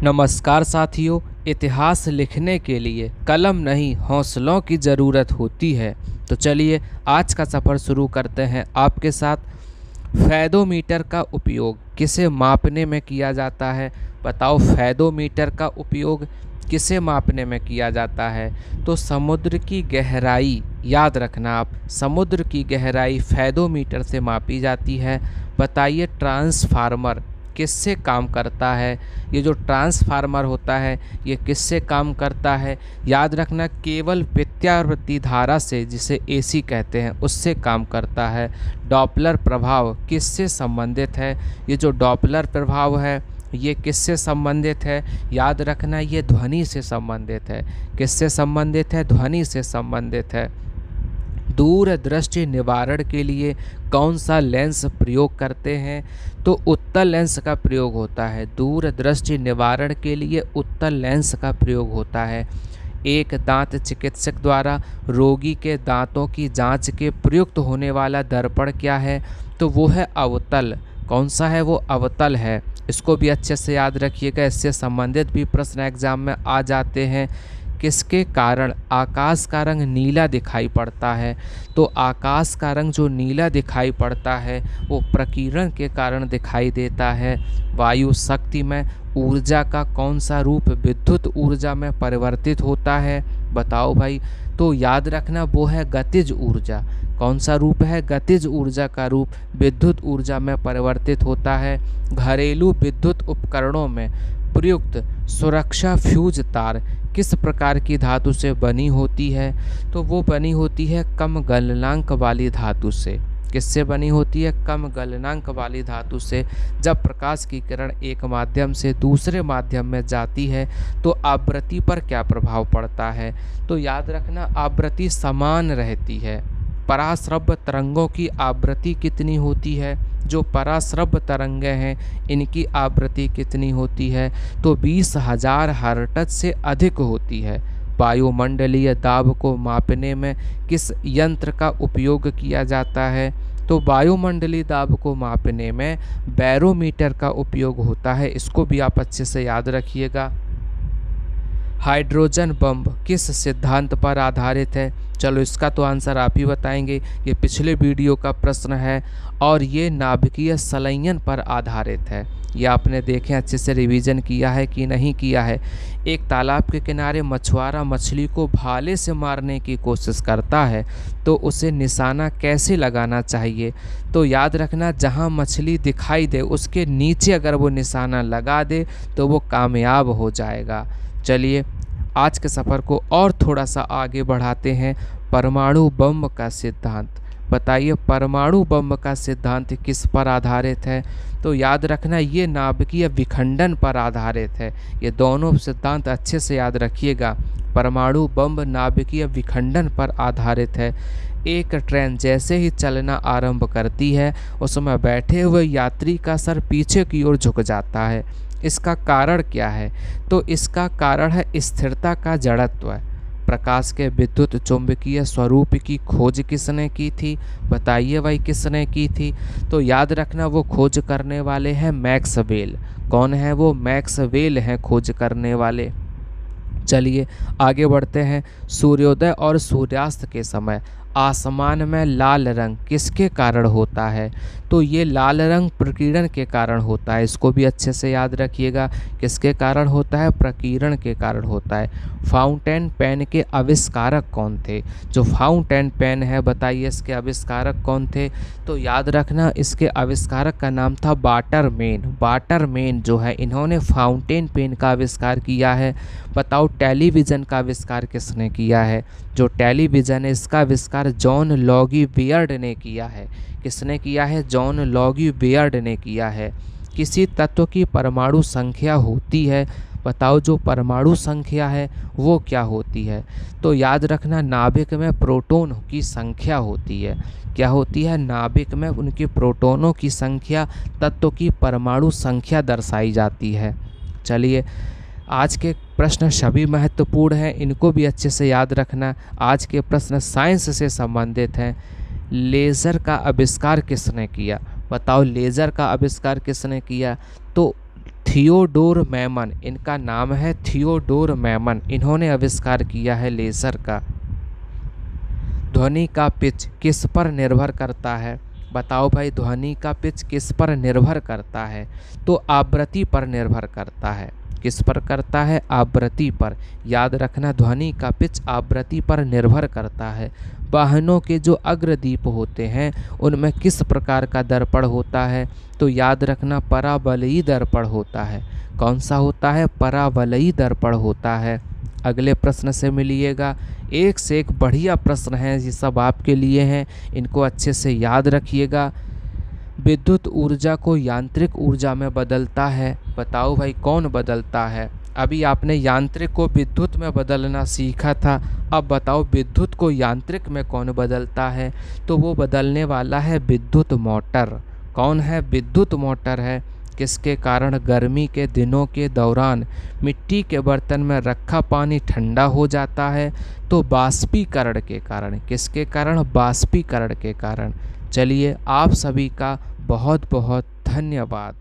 नमस्कार साथियों। इतिहास लिखने के लिए कलम नहीं हौसलों की ज़रूरत होती है। तो चलिए आज का सफ़र शुरू करते हैं आपके साथ। फैदोमीटर का उपयोग किसे मापने में किया जाता है? बताओ, फैदोमीटर का उपयोग किसे मापने में किया जाता है? तो समुद्र की गहराई, याद रखना आप, समुद्र की गहराई फैदोमीटर से मापी जाती है। बताइए, ट्रांसफार्मर किससे काम करता है? ये जो ट्रांसफार्मर होता है ये किससे काम करता है? याद रखना, केवल प्रत्यावर्ती धारा से, जिसे एसी कहते हैं, उससे काम करता है। डॉपलर प्रभाव किससे संबंधित है? ये जो डॉपलर प्रभाव है ये किससे संबंधित है? याद रखना, ये ध्वनि से संबंधित है। किससे संबंधित है? ध्वनि से संबंधित है। दूरदृष्टि निवारण के लिए कौन सा लेंस प्रयोग करते हैं? तो उत्तल लेंस का प्रयोग होता है। दूरदृष्टि निवारण के लिए उत्तल लेंस का प्रयोग होता है। एक दांत चिकित्सक द्वारा रोगी के दांतों की जांच के प्रयुक्त होने वाला दर्पण क्या है? तो वो है अवतल। कौन सा है? वो अवतल है। इसको भी अच्छे से याद रखिएगा, इससे संबंधित भी प्रश्न एग्जाम में आ जाते हैं। किसके कारण आकाश का रंग नीला दिखाई पड़ता है? तो आकाश का रंग जो नीला दिखाई पड़ता है वो प्रकीर्णन के कारण दिखाई देता है। वायु शक्ति में ऊर्जा का कौन सा रूप विद्युत ऊर्जा में परिवर्तित होता है? बताओ भाई। तो याद रखना, वो है गतिज ऊर्जा। कौन सा रूप है? गतिज ऊर्जा का रूप विद्युत ऊर्जा में परिवर्तित होता है। घरेलू विद्युत उपकरणों में प्रयुक्त सुरक्षा फ्यूज तार किस प्रकार की धातु से बनी होती है? तो वो बनी होती है कम गलनांक वाली धातु से। किससे बनी होती है? कम गलनांक वाली धातु से। जब प्रकाश की किरण एक माध्यम से दूसरे माध्यम में जाती है तो आवृत्ति पर क्या प्रभाव पड़ता है? तो याद रखना, आवृत्ति समान रहती है। पराश्रव्य तरंगों की आवृत्ति कितनी होती है? जो पराश्रव्य तरंगें हैं इनकी आवृत्ति कितनी होती है? तो 20,000 हर्ट्ज से अधिक होती है। वायुमंडलीय दाब को मापने में किस यंत्र का उपयोग किया जाता है? तो वायुमंडलीय दाब को मापने में बैरोमीटर का उपयोग होता है। इसको भी आप अच्छे से याद रखिएगा। हाइड्रोजन बम किस सिद्धांत पर आधारित है? चलो इसका तो आंसर आप ही बताएंगे। ये पिछले वीडियो का प्रश्न है और ये नाभिकीय संलयन पर आधारित है। ये आपने देखें, अच्छे से रिवीजन किया है कि नहीं किया है। एक तालाब के किनारे मछुआरा मछली को भाले से मारने की कोशिश करता है तो उसे निशाना कैसे लगाना चाहिए? तो याद रखना, जहाँ मछली दिखाई दे उसके नीचे अगर वो निशाना लगा दे तो वो कामयाब हो जाएगा। चलिए आज के सफ़र को और थोड़ा सा आगे बढ़ाते हैं। परमाणु बम का सिद्धांत, बताइए परमाणु बम का सिद्धांत किस पर आधारित है? तो याद रखना, ये नाभिकीय विखंडन पर आधारित है। ये दोनों सिद्धांत अच्छे से याद रखिएगा। परमाणु बम नाभिकीय विखंडन पर आधारित है। एक ट्रेन जैसे ही चलना आरंभ करती है उसमें बैठे हुए यात्री का सर पीछे की ओर झुक जाता है। इसका कारण क्या है? तो इसका कारण है स्थिरता का जड़त्व। प्रकाश के विद्युत चुंबकीय स्वरूप की खोज किसने की थी? बताइए भाई, किसने की थी? तो याद रखना, वो खोज करने वाले हैं मैक्सवेल। कौन है वो? मैक्सवेल हैं खोज करने वाले। चलिए आगे बढ़ते हैं। सूर्योदय और सूर्यास्त के समय आसमान में लाल रंग किसके कारण होता है? तो ये लाल रंग प्रकीर्णन के कारण होता है। इसको भी अच्छे से याद रखिएगा। किसके कारण होता है? प्रकीर्णन के कारण होता है। फाउंटेन पेन के आविष्कारक कौन थे? जो फाउंटेन पेन है, बताइए इसके आविष्कारक कौन थे? तो याद रखना, इसके आविष्कारक का नाम था वाटरमैन। वाटरमैन जो है, इन्होंने फाउंटेन पेन का आविष्कार किया है। बताओ, टेलीविज़न का आविष्कार किसने किया है? जो टेलीविज़न है इसका आविष्कार जॉन लॉगी बियर्ड ने किया है। किसने किया है? जॉन लॉगी बियर्ड ने किया है। किसी तत्व की परमाणु संख्या होती है, बताओ जो परमाणु संख्या है वो क्या होती है? तो याद रखना, नाभिक में प्रोटॉन की संख्या होती है। क्या होती है? नाभिक में उनके प्रोटॉनों की संख्या, तत्व की परमाणु संख्या दर्शाई जाती है। चलिए आज के प्रश्न सभी महत्वपूर्ण हैं, इनको भी अच्छे से याद रखना। आज के प्रश्न साइंस से संबंधित हैं। लेज़र का आविष्कार किसने किया? बताओ लेज़र का आविष्कार किसने किया? तो थियोडोर मैमन, इनका नाम है थियोडोर मैमन, इन्होंने आविष्कार किया है लेज़र का। ध्वनि का पिच किस पर निर्भर करता है? बताओ भाई, ध्वनि का पिच किस पर निर्भर करता है? तो आवृत्ति पर निर्भर करता है। किस पर करता है? आवृत्ति पर। याद रखना, ध्वनि का पिच आवृत्ति पर निर्भर करता है। वाहनों के जो अग्रदीप होते हैं उनमें किस प्रकार का दर्पण होता है? तो याद रखना, परावलयी दर्पण होता है। कौन सा होता है? परावलयी दर्पण होता है। अगले प्रश्न से मिलिएगा। एक से एक बढ़िया प्रश्न हैं, ये सब आपके लिए हैं, इनको अच्छे से याद रखिएगा। विद्युत ऊर्जा को यांत्रिक ऊर्जा में बदलता है। बताओ भाई, कौन बदलता है? अभी आपने यांत्रिक को विद्युत में बदलना सीखा था, अब बताओ विद्युत को यांत्रिक में कौन बदलता है? तो वो बदलने वाला है विद्युत मोटर। कौन है? विद्युत मोटर है। किसके कारण? गर्मी के दिनों के दौरान मिट्टी के बर्तन में रखा पानी ठंडा हो जाता है, तो बाष्पीकरण के कारण। किसके कारण? बाष्पीकरण के कारण। चलिए, आप सभी का बहुत बहुत धन्यवाद।